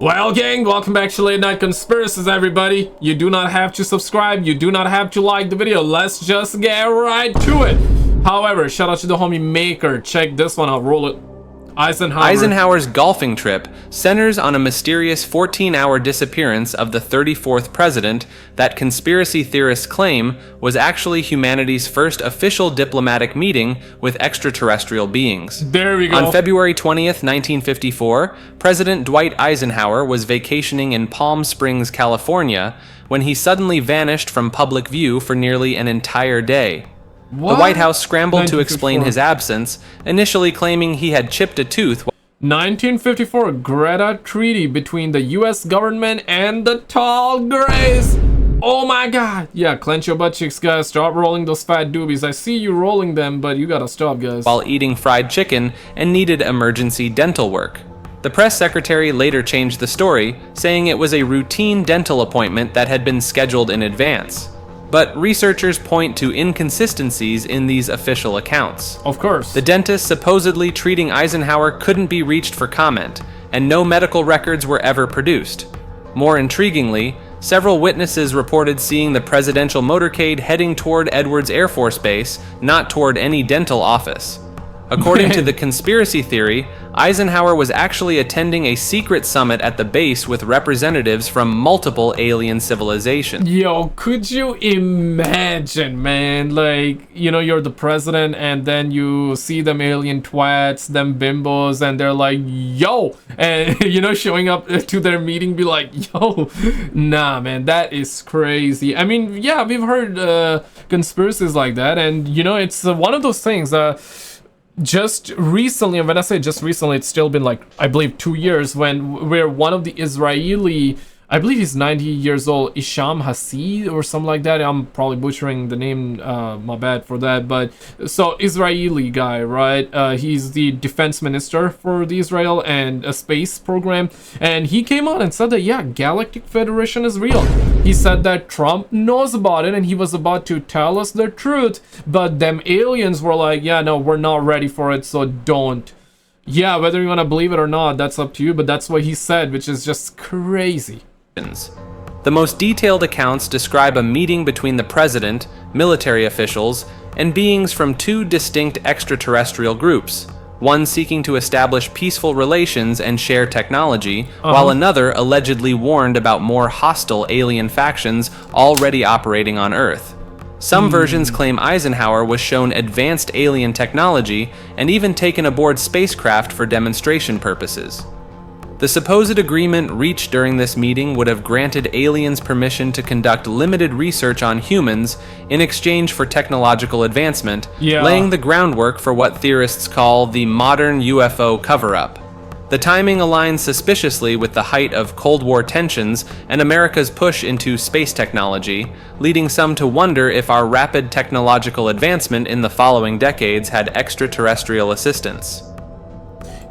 Well, gang, welcome back to Late Night Conspiracies, everybody. You do not have to subscribe. You do not have to like the video. Let's just get right to it. However, shout out to the homie Maker. Check this one out. Roll it. Eisenhower's golfing trip centers on a mysterious 14-hour disappearance of the 34th president that conspiracy theorists claim was actually humanity's first official diplomatic meeting with extraterrestrial beings. There we go. On February 20th, 1954, President Dwight Eisenhower was vacationing in Palm Springs, California, when he suddenly vanished from public view for nearly an entire day. What? The White House scrambled to explain his absence, initially claiming he had chipped a tooth. 1954 Greta Treaty between the US government and the Tall Greys. Oh my god. Yeah, clench your butt cheeks, guys. Stop rolling those fat doobies. I see you rolling them, but you gotta stop, guys. While eating fried chicken and needed emergency dental work. The press secretary later changed the story, saying it was a routine dental appointment that had been scheduled in advance. But researchers point to inconsistencies in these official accounts. Of course. The dentist supposedly treating Eisenhower couldn't be reached for comment, and no medical records were ever produced. More intriguingly, several witnesses reported seeing the presidential motorcade heading toward Edwards Air Force Base, not toward any dental office. According to the conspiracy theory, Eisenhower was actually attending a secret summit at the base with representatives from multiple alien civilizations. Yo, could you imagine, man? Like, you know, you're the president and then you see them alien twats, them bimbos, and they're like, yo, and, you know, showing up to their meeting, be like, yo, nah, man, that is crazy. I mean, yeah, we've heard conspiracies like that, and, you know, it's one of those things just recently, and when I say just recently, it's still been like, I believe 2 years, where one of the Israeli, I believe he's 90 years old, Isham Hasid or something like that. I'm probably butchering the name, my bad for that. But so Israeli guy, right? He's the defense minister for the Israel and a space program. And he came out and said that, yeah, Galactic Federation is real. He said that Trump knows about it and he was about to tell us the truth. But them aliens were like, yeah, no, we're not ready for it, so don't. Yeah, whether you want to believe it or not, that's up to you. But that's what he said, which is just crazy. The most detailed accounts describe a meeting between the president, military officials, and beings from two distinct extraterrestrial groups, one seeking to establish peaceful relations and share technology, while another allegedly warned about more hostile alien factions already operating on Earth. Some versions claim Eisenhower was shown advanced alien technology and even taken aboard spacecraft for demonstration purposes. The supposed agreement reached during this meeting would have granted aliens permission to conduct limited research on humans in exchange for technological advancement, laying the groundwork for what theorists call the modern UFO cover-up. The timing aligns suspiciously with the height of Cold War tensions and America's push into space technology, leading some to wonder if our rapid technological advancement in the following decades had extraterrestrial assistance.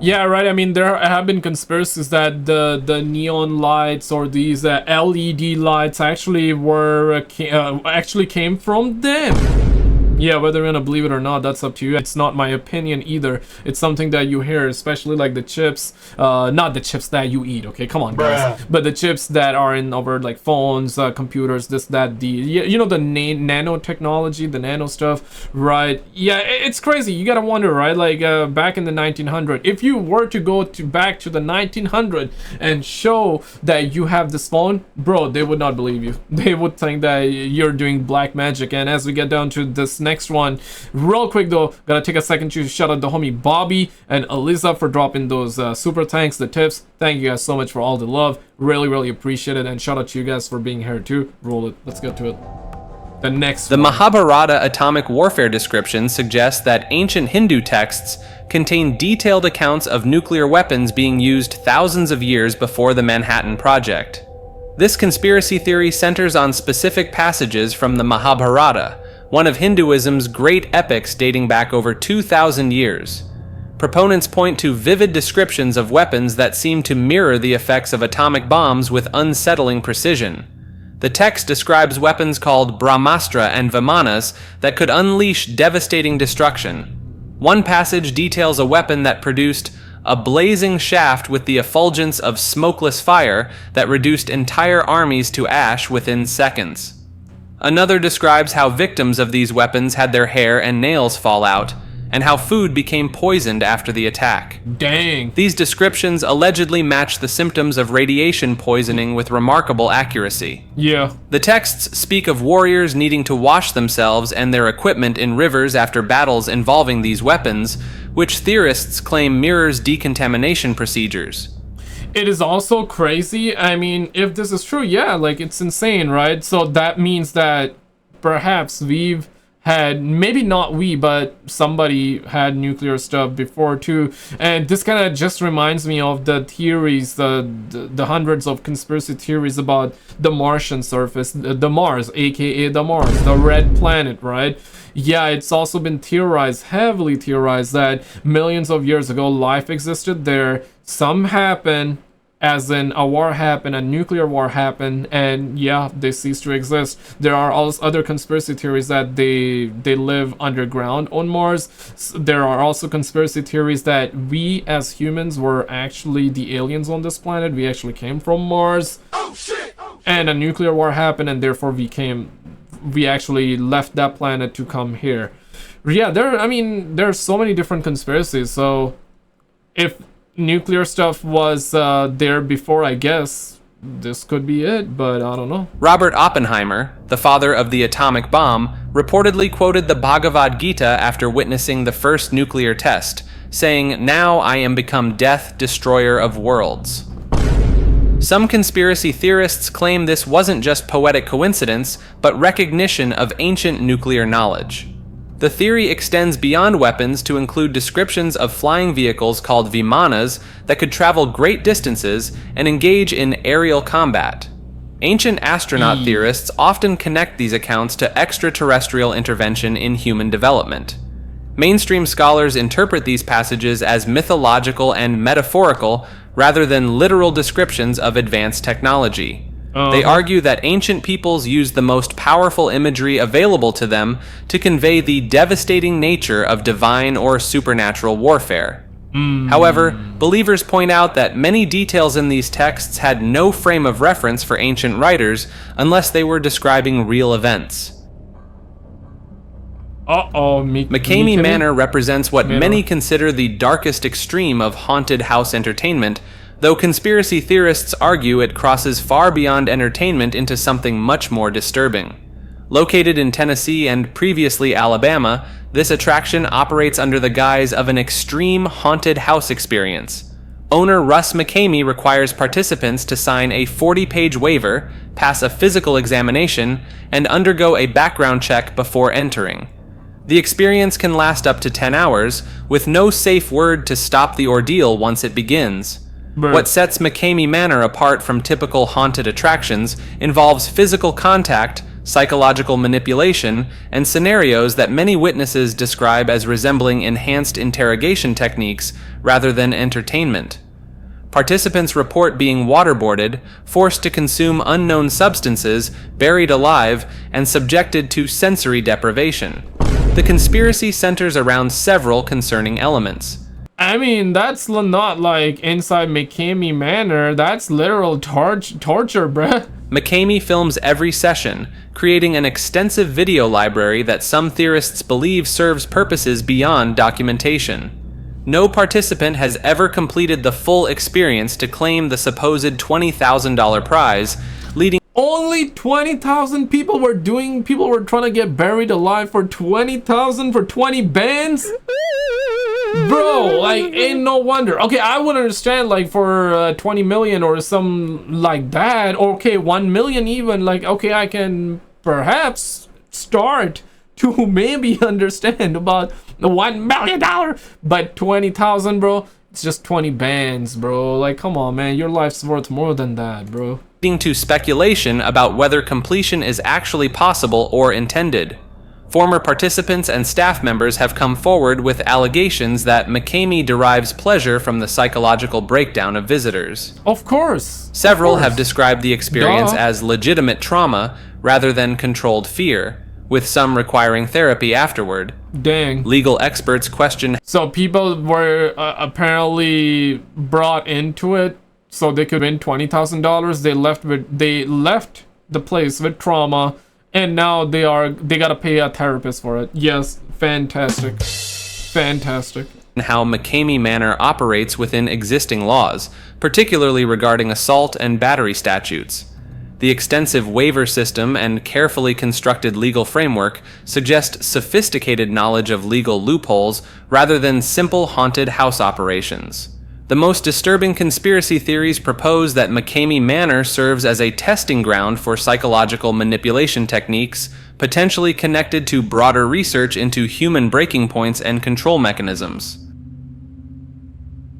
Yeah, right. I mean, there have been conspiracies that the neon lights or these LED lights actually came from them. Yeah, whether you're gonna believe it or not, that's up to you. It's not my opinion either. It's something that you hear, especially like the chips, not the chips that you eat, okay? Come on, guys. But the chips that are in over like phones, computers, this, that, you know, the nanotechnology, the nano stuff, right? Yeah, it's crazy. You gotta wonder, right? Like back in the 1900s, if you were to go back to the 1900s and show that you have this phone, bro, they would not believe you. They would think that you're doing black magic. And as we get down to this next one, real quick though, gotta take a second to shout out the homie Bobby and Eliza for dropping those super thanks, the tips. Thank you guys so much for all the love. Really appreciate it, and shout out to you guys for being here too. Roll it. Let's get to it. The next one. Mahabarata atomic warfare description suggests that ancient Hindu texts contain detailed accounts of nuclear weapons being used thousands of years before the Manhattan Project. This conspiracy theory centers on specific passages from the Mahabarata, one of Hinduism's great epics dating back over 2,000 years. Proponents point to vivid descriptions of weapons that seem to mirror the effects of atomic bombs with unsettling precision. The text describes weapons called Brahmastra and Vimanas that could unleash devastating destruction. One passage details a weapon that produced a blazing shaft with the effulgence of smokeless fire that reduced entire armies to ash within seconds. Another describes how victims of these weapons had their hair and nails fall out, and how food became poisoned after the attack. Dang. These descriptions allegedly match the symptoms of radiation poisoning with remarkable accuracy. Yeah. The texts speak of warriors needing to wash themselves and their equipment in rivers after battles involving these weapons, which theorists claim mirrors decontamination procedures. It is also crazy. I mean, if this is true, yeah, like, it's insane, right? So that means that perhaps we've had, maybe not we, but somebody had nuclear stuff before too. And this kind of just reminds me of the theories, the hundreds of conspiracy theories about the Martian surface, the Mars, aka the Mars, the red planet, right? Yeah, it's also been theorized, heavily theorized, that millions of years ago life existed there. Some happened, as in a war happened, a nuclear war happened, and yeah, they ceased to exist. There are also other conspiracy theories that they live underground on Mars. There are also conspiracy theories that we as humans were actually the aliens on this planet. We actually came from Mars. Oh shit! And a nuclear war happened, and therefore we actually left that planet to come here. Yeah, there's so many different conspiracies. So if nuclear stuff was there before, I guess this could be it, but I don't know. Robert Oppenheimer, the father of the atomic bomb, reportedly quoted the Bhagavad Gita after witnessing the first nuclear test, saying, "Now I am become death, destroyer of worlds." Some conspiracy theorists claim this wasn't just poetic coincidence, but recognition of ancient nuclear knowledge. The theory extends beyond weapons to include descriptions of flying vehicles called vimanas that could travel great distances and engage in aerial combat. Ancient astronaut theorists often connect these accounts to extraterrestrial intervention in human development. Mainstream scholars interpret these passages as mythological and metaphorical rather than literal descriptions of advanced technology. They argue that ancient peoples used the most powerful imagery available to them to convey the devastating nature of divine or supernatural warfare. However, believers point out that many details in these texts had no frame of reference for ancient writers unless they were describing real events. Mckame Manor represents what many consider the darkest extreme of haunted house entertainment, though conspiracy theorists argue it crosses far beyond entertainment into something much more disturbing. Located in Tennessee and previously Alabama, this attraction operates under the guise of an extreme haunted house experience. Owner Russ Mckame requires participants to sign a 40-page waiver, pass a physical examination, and undergo a background check before entering. The experience can last up to 10 hours, with no safe word to stop the ordeal once it begins. What sets Mckame Manor apart from typical haunted attractions involves physical contact, psychological manipulation, and scenarios that many witnesses describe as resembling enhanced interrogation techniques rather than entertainment. Participants report being waterboarded, forced to consume unknown substances, buried alive, and subjected to sensory deprivation. The conspiracy centers around several concerning elements. I mean, that's not like inside Mckame Manor. That's literal torture, bruh. Mckame films every session, creating an extensive video library that some theorists believe serves purposes beyond documentation. No participant has ever completed the full experience to claim the supposed $20,000 prize, leading only 20,000 people were trying to get buried alive for 20,000 for 20 bands? Bro, like, ain't no wonder. Okay, I would understand, like, for 20 million or some like that. Okay, 1 million even. Like, okay, I can perhaps start to maybe understand about the $1 million. But 20,000, bro, it's just 20 bands, bro. Like, come on, man. Your life's worth more than that, bro. Leading to speculation about whether completion is actually possible or intended. Former participants and staff members have come forward with allegations that Mckame derives pleasure from the psychological breakdown of visitors. Of course. Several have described the experience as legitimate trauma rather than controlled fear, with some requiring therapy afterward. Dang. Legal experts question. So people were apparently brought into it so they could win $20,000. They left the place with trauma, and now they gotta pay a therapist for it. Yes, fantastic. Fantastic. How Mckame Manor operates within existing laws, particularly regarding assault and battery statutes. The extensive waiver system and carefully constructed legal framework suggest sophisticated knowledge of legal loopholes rather than simple haunted house operations. The most disturbing conspiracy theories propose that Mckame Manor serves as a testing ground for psychological manipulation techniques, potentially connected to broader research into human breaking points and control mechanisms.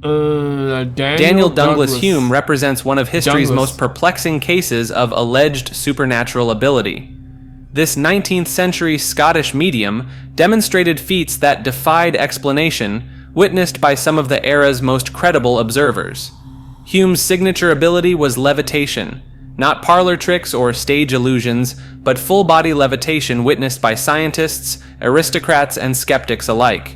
Daniel Douglas Hume represents one of history's most perplexing cases of alleged supernatural ability. This 19th century Scottish medium demonstrated feats that defied explanation, witnessed by some of the era's most credible observers. Hume's signature ability was levitation, not parlor tricks or stage illusions, but full-body levitation witnessed by scientists, aristocrats, and skeptics alike.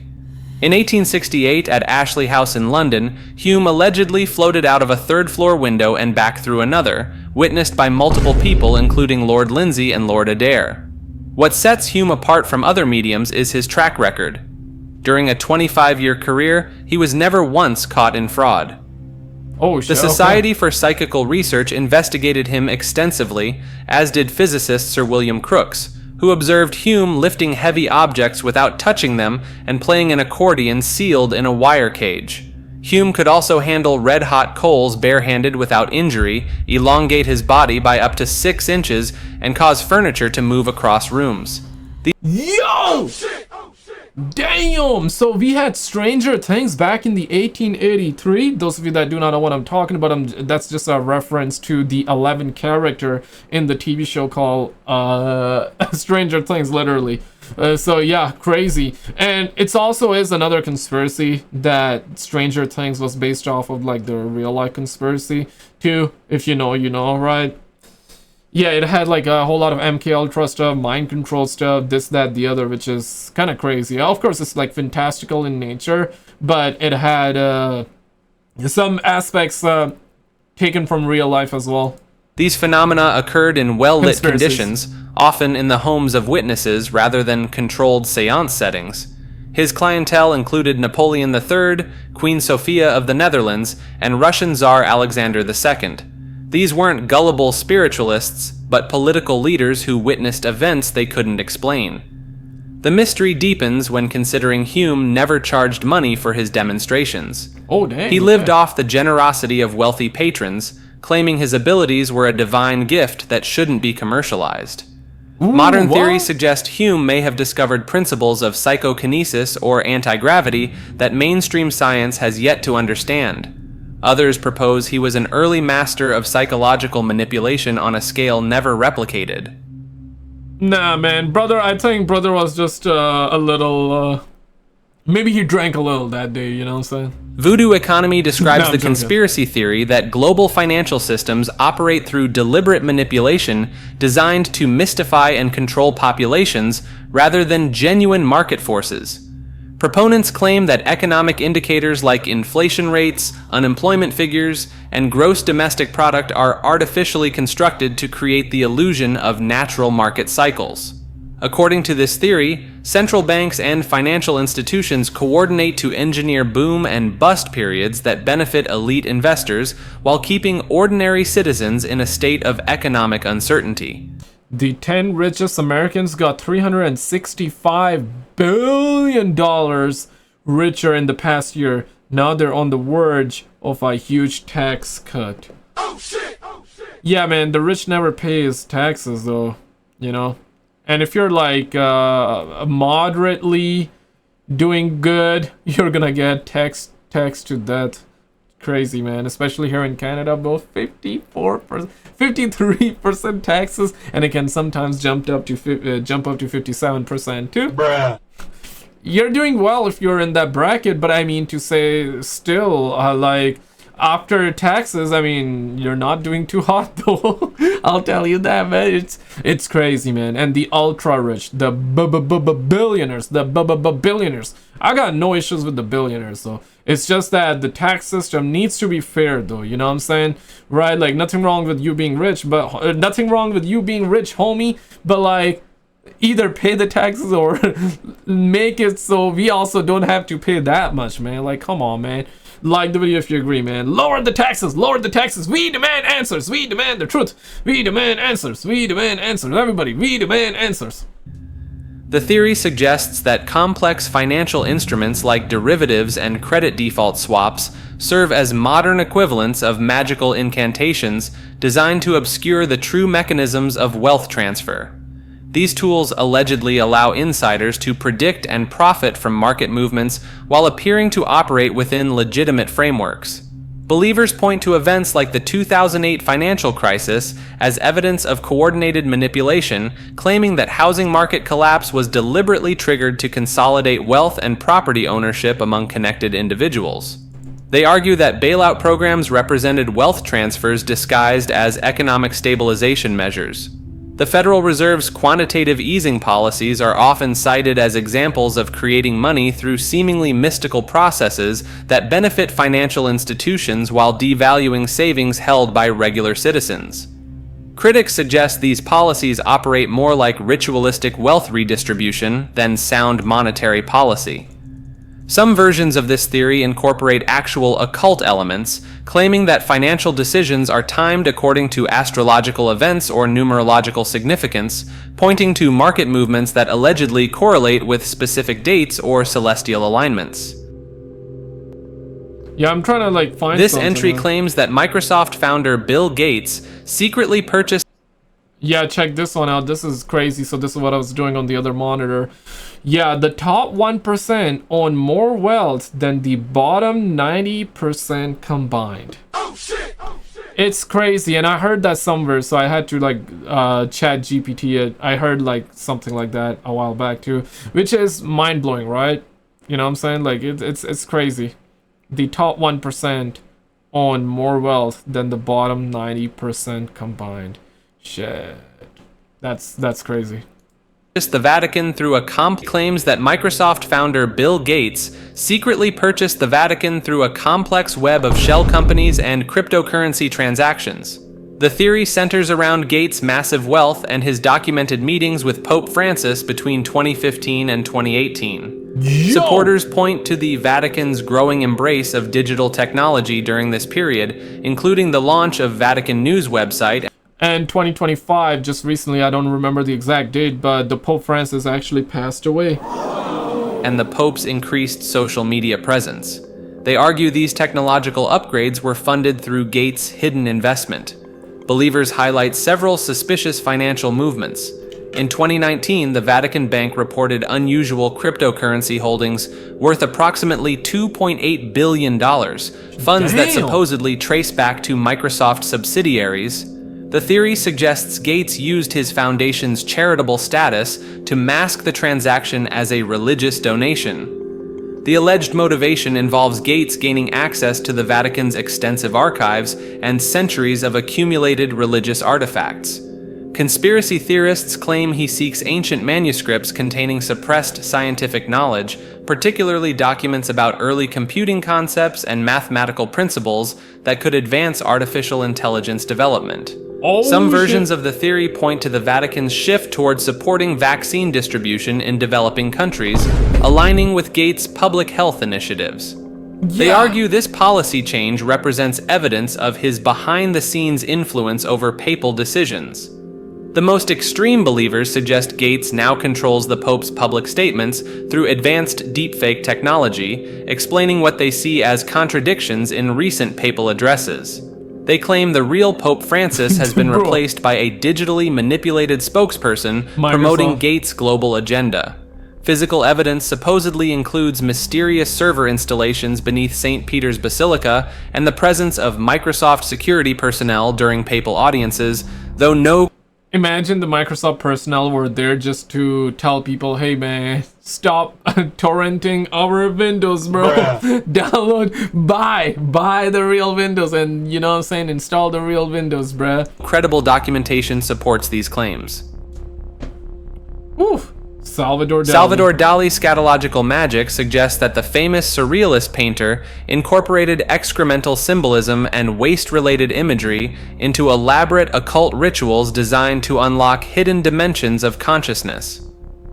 In 1868, at Ashley House in London, Hume allegedly floated out of a third-floor window and back through another, witnessed by multiple people including Lord Lindsay and Lord Adair. What sets Hume apart from other mediums is his track record. During a 25-year career, he was never once caught in fraud. Oh, shit. The Society for Psychical Research investigated him extensively, as did physicist Sir William Crookes, who observed Hume lifting heavy objects without touching them and playing an accordion sealed in a wire cage. Hume could also handle red-hot coals barehanded without injury, elongate his body by up to 6 inches, and cause furniture to move across rooms. Yo! Damn! So we had Stranger Things back in the 1883. Those of you that do not know what I'm talking about, that's just a reference to the 11th character in the TV show called Stranger Things, literally. So yeah, crazy. And it's also is another conspiracy that Stranger Things was based off of like the real life conspiracy too. If you know, you know, right? Yeah, it had like a whole lot of MK Ultra stuff, mind control stuff, this, that, the other, which is kind of crazy. Of course, it's like fantastical in nature, but it had some aspects taken from real life as well. These phenomena occurred in well-lit conditions, often in the homes of witnesses rather than controlled seance settings. His clientele included Napoleon III, Queen Sophia of the Netherlands, and Russian Tsar Alexander II. These weren't gullible spiritualists, but political leaders who witnessed events they couldn't explain. The mystery deepens when considering Hume never charged money for his demonstrations. Oh, dang. He lived off the generosity of wealthy patrons, claiming his abilities were a divine gift that shouldn't be commercialized. Modern theories suggest Hume may have discovered principles of psychokinesis or anti-gravity that mainstream science has yet to understand. Others propose he was an early master of psychological manipulation on a scale never replicated. Nah, man, brother, I think brother was just a little, maybe he drank a little that day, you know what I'm saying? Voodoo Economy describes the conspiracy theory that global financial systems operate through deliberate manipulation designed to mystify and control populations rather than genuine market forces. Proponents claim that economic indicators like inflation rates, unemployment figures, and gross domestic product are artificially constructed to create the illusion of natural market cycles. According to this theory, central banks and financial institutions coordinate to engineer boom and bust periods that benefit elite investors while keeping ordinary citizens in a state of economic uncertainty. The 10 richest Americans got $365 billion richer in the past year. Now they're on the verge of a huge tax cut. Oh shit! Oh shit! Yeah, man, the rich never pays taxes though, you know? And if you're like moderately doing good, you're gonna get taxed to death. Crazy, man, especially here in Canada, both 53% taxes, and it can sometimes jump up to 57% too. Bruh. You're doing well if you're in that bracket, but I mean to say, still, like, after taxes, I mean, you're not doing too hot though. I'll tell you that, man. It's crazy, man. And the ultra rich, the billionaires, the billionaires. I got no issues with the billionaires though. It's just that the tax system needs to be fair though. You know what I'm saying? Right? Like nothing wrong with you being rich, but nothing wrong with you being rich, homie. But like, either pay the taxes or make it so we also don't have to pay that much, man. Like, come on, man. Like the video if you agree, man. Lower the taxes, lower the taxes. We demand answers. We demand the truth. We demand answers. We demand answers. Everybody, we demand answers. The theory suggests that complex financial instruments like derivatives and credit default swaps serve as modern equivalents of magical incantations designed to obscure the true mechanisms of wealth transfer. These tools allegedly allow insiders to predict and profit from market movements while appearing to operate within legitimate frameworks. Believers point to events like the 2008 financial crisis as evidence of coordinated manipulation, claiming that housing market collapse was deliberately triggered to consolidate wealth and property ownership among connected individuals. They argue that bailout programs represented wealth transfers disguised as economic stabilization measures. The Federal Reserve's quantitative easing policies are often cited as examples of creating money through seemingly mystical processes that benefit financial institutions while devaluing savings held by regular citizens. Critics suggest these policies operate more like ritualistic wealth redistribution than sound monetary policy. Some versions of this theory incorporate actual occult elements, claiming that financial decisions are timed according to astrological events or numerological significance, pointing to market movements that allegedly correlate with specific dates or celestial alignments. Yeah, I'm trying to like find this something, entry claims that Microsoft founder Bill Gates secretly purchased. Yeah, check this one out. This is crazy. So this is what I was doing on the other monitor. Yeah, the top 1% own more wealth than the bottom 90% combined. Oh shit! It's crazy, and I heard that somewhere, so I had to like chat GPT it. I heard like something like that a while back too, which is mind-blowing, right? You know what I'm saying? Like it's crazy. The top 1% own more wealth than the bottom 90% combined. Shit. That's crazy. The Vatican through a claims that Microsoft founder Bill Gates secretly purchased the Vatican through a complex web of shell companies and cryptocurrency transactions. The theory centers around Gates' massive wealth and his documented meetings with Pope Francis between 2015 and 2018. Supporters point to the Vatican's growing embrace of digital technology during this period, including the launch of Vatican News website. And 2025, just recently, I don't remember the exact date, but the Pope Francis actually passed away. And the Pope's increased social media presence. They argue these technological upgrades were funded through Gates' hidden investment. Believers highlight several suspicious financial movements. In 2019, the Vatican Bank reported unusual cryptocurrency holdings worth approximately $2.8 billion, funds that supposedly trace back to Microsoft subsidiaries. The theory suggests Gates used his foundation's charitable status to mask the transaction as a religious donation. The alleged motivation involves Gates gaining access to the Vatican's extensive archives and centuries of accumulated religious artifacts. Conspiracy theorists claim he seeks ancient manuscripts containing suppressed scientific knowledge, particularly documents about early computing concepts and mathematical principles that could advance artificial intelligence development. Some versions of the theory point to the Vatican's shift towards supporting vaccine distribution in developing countries, aligning with Gates' public health initiatives. They argue this policy change represents evidence of his behind-the-scenes influence over papal decisions. The most extreme believers suggest Gates now controls the Pope's public statements through advanced deepfake technology, explaining what they see as contradictions in recent papal addresses. They claim the real Pope Francis has been replaced by a digitally manipulated spokesperson promoting Gates' global agenda. Physical evidence supposedly includes mysterious server installations beneath St. Peter's Basilica and the presence of Microsoft security personnel during papal audiences, though no... Imagine the Microsoft personnel were there just to tell people, hey man, stop torrenting our Windows, bro. Download, buy the real Windows, and you know what I'm saying, install the real Windows, bruh. Credible documentation supports these claims. Oof. Salvador Dali. Salvador Dali's scatological magic suggests that the famous surrealist painter incorporated excremental symbolism and waste-related imagery into elaborate occult rituals designed to unlock hidden dimensions of consciousness.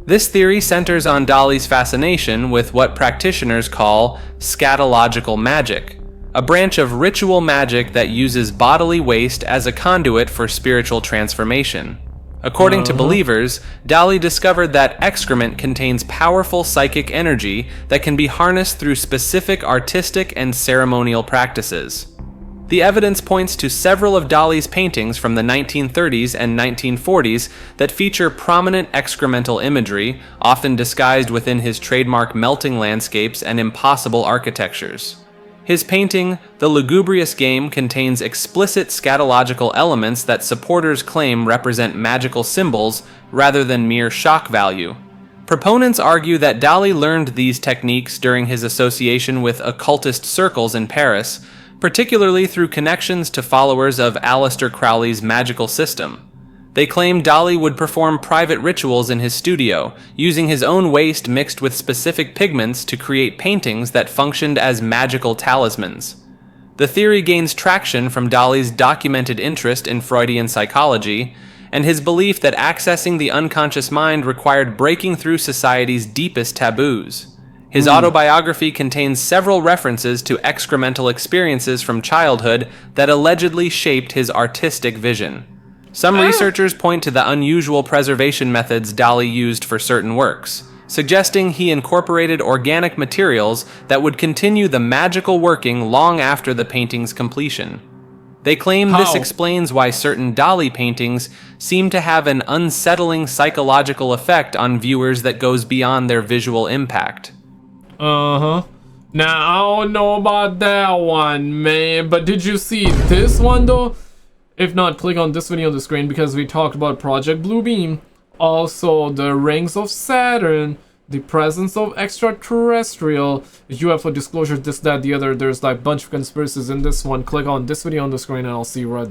This theory centers on Dali's fascination with what practitioners call scatological magic, a branch of ritual magic that uses bodily waste as a conduit for spiritual transformation. According to believers, Dali discovered that excrement contains powerful psychic energy that can be harnessed through specific artistic and ceremonial practices. The evidence points to several of Dali's paintings from the 1930s and 1940s that feature prominent excremental imagery, often disguised within his trademark melting landscapes and impossible architectures. His painting, The Lugubrious Game, contains explicit scatological elements that supporters claim represent magical symbols rather than mere shock value. Proponents argue that Dali learned these techniques during his association with occultist circles in Paris, particularly through connections to followers of Aleister Crowley's magical system. They claim Dali would perform private rituals in his studio, using his own waste mixed with specific pigments to create paintings that functioned as magical talismans. The theory gains traction from Dali's documented interest in Freudian psychology, and his belief that accessing the unconscious mind required breaking through society's deepest taboos. His autobiography contains several references to excremental experiences from childhood that allegedly shaped his artistic vision. Some researchers point to the unusual preservation methods Dali used for certain works, suggesting he incorporated organic materials that would continue the magical working long after the painting's completion. They claim this explains why certain Dali paintings seem to have an unsettling psychological effect on viewers that goes beyond their visual impact. Now, I don't know about that one, man, but did you see this one, though? If not, click on this video on the screen because we talked about Project Bluebeam. Also, the rings of Saturn, the presence of extraterrestrial, UFO disclosure, this, that, the other. There's like a bunch of conspiracies in this one. Click on this video on the screen and I'll see you right